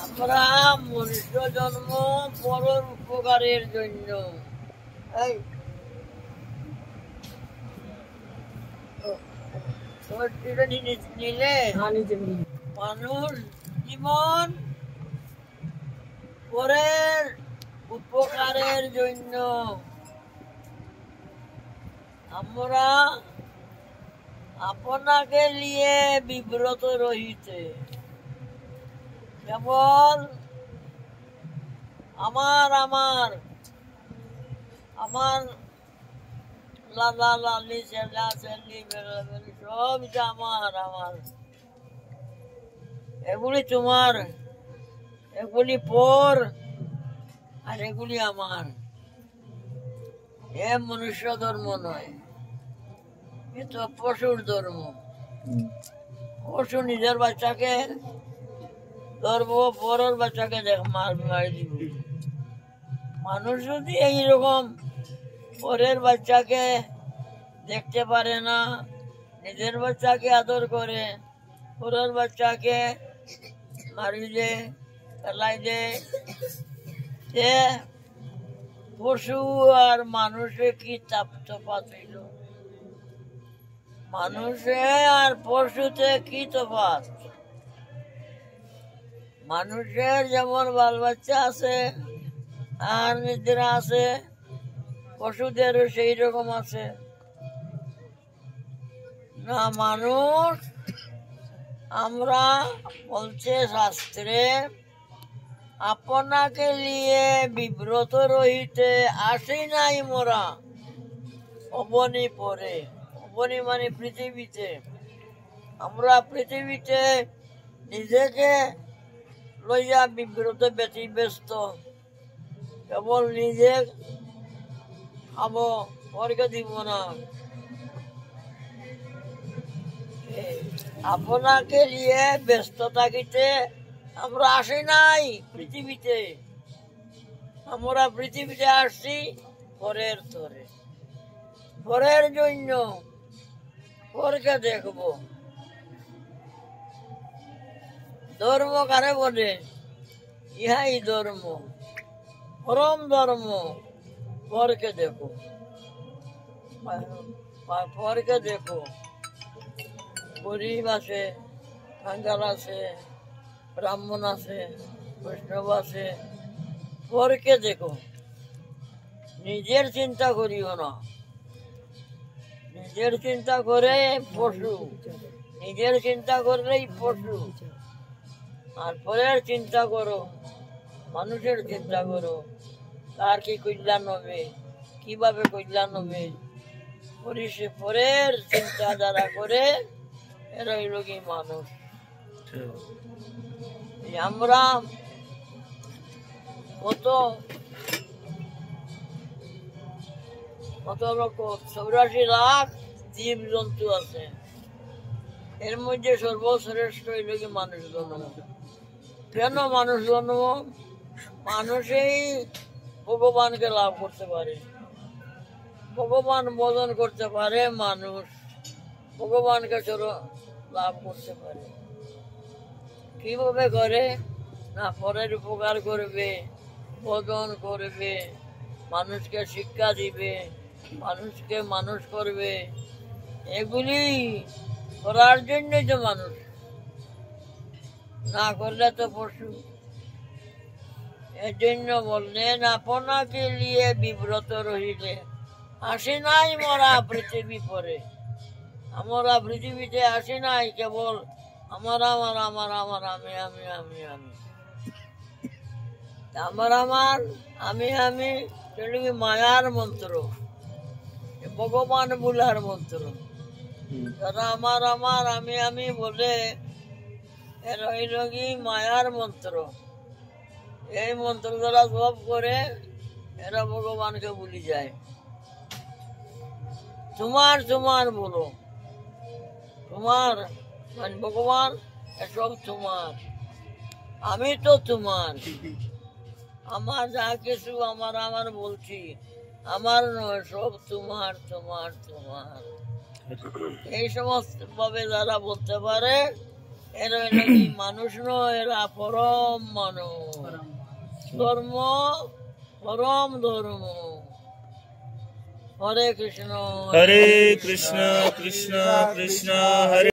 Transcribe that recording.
আমরা মনুষ্য জন্ম পরের উপকারের জন্য। নিলে মানুষ জীবন পরের উপকারের জন্য। আমরা আপনাকে নিয়ে বিব্রত রহিতে, কেবল আমার আমার আমার লালা লালি চেলা চেলি বেলাবেলি সব আমার আমার, এগুলি তোমার, এগুলি পর আর এগুলি আমার। এ মনুষ্য ধর্ম নয়, এ তো পশুর ধর্ম। পশু নিজের বাচ্চাকে ধরবো, পরের বাচ্চাকে দেখ মারি দিব। মানুষ যদি এইরকম পরের বাচ্চাকে দেখতে পারে না, নিজের বাচ্চাকে আদর করে, পরের বাচ্চাকে মারি দে, ফেলাই দে, পশু আর মানুষে কি তফাৎ হইল? মানুষে আর পশুতে কি তফাৎ? মানুষের যেমন বাল বাচ্চা আছে আর নিদ্রা আছে, পশুদেরও সেই রকম আছে না। মানুষ আমরা বলছে শাস্ত্রে, আপনাকে নিয়ে বিব্রত রহিতে আসি নাই মোরা অবনি পরে। অবনি মানে পৃথিবীতে। আমরা পৃথিবীতে নিজেকে লইয়া বিব্রত ব্যতিব্যস্ত, কেবল নিজে খাবো, পরকে দিব না। আপনাকে নিয়ে ব্যস্ত থাকিতে আমরা আসি নাই পৃথিবীতে। আমরা পৃথিবীতে আসছি পরের তরে, পরের জন্য, পরকে দেখব। ধর্ম কারে বলে? ইহাই ধর্ম, পরম ধর্ম। পরকে দেখো, পরকে দেখো। গরিব আছে, কাঙ্গাল আছে, ব্রাহ্মণ আছে, বৈষ্ণব আছে, পরকে দেখো। নিজের চিন্তা করিও না। নিজের চিন্তা করে পশু, নিজের চিন্তা করলেই পশু। আর পরের চিন্তা করো, মানুষের চিন্তা করো, কার কি কল্যাণ হবে, কিভাবে কল্যাণ হবে। পরের চিন্তা যারা করে এরা হইল কি মানুষ। আমরা কত রকম 84 লাখ জীব জন্তু আছে, এর মধ্যে সর্বশ্রেষ্ঠ হইল কি মানুষ জন্ম। কেন মানুষ জন্ম? মানুষই ভগবানকে লাভ করতে পারে, ভগবান বোধন করতে পারে। মানুষ ভগবানকে লাভ করতে পারে। কিভাবে করে? না, পরের উপকার করবে, বোধন করবে, মানুষকে শিক্ষা দিবে, মানুষকে মানুষ করবে। এগুলি করার জন্যই তো মানুষ, না করলে তো পশু। এর জন্য বললেন, আপনাকে নিয়ে বিব্রত রহিলে আসি নাই মোরা পৃথিবী পরে। আমরা পৃথিবীতে আসি নাই কেবল আমার আমার আমার আমার, আমি আমি আমি আমি। আমার আমার আমি আমি সেগুলি মায়ার মন্ত্র, ভগবান বুলার মন্ত্র। যারা আমার আমার আমি আমি বলে এর হইল কি মায়ার মন্ত্র। এই মন্ত্র যারা জপ করে এরা ভগবানকে ভুলি যায়। তোমার তোমার বলো, তোমার মানে ভগবান এসব তোমার, আমি তো তোমার। আমার যা কিছু আমার আমার বলছি, আমার নয়, সব তোমার তোমার তোমার। এই সমস্ত ভাবে যারা বলতে পারে এরা নাকি মানুষ নয়, এরা পরম মানুষ। ধর্ম পরম ধর্ম। হরে কৃষ্ণ হরে কৃষ্ণ কৃষ্ণ কৃষ্ণ হরে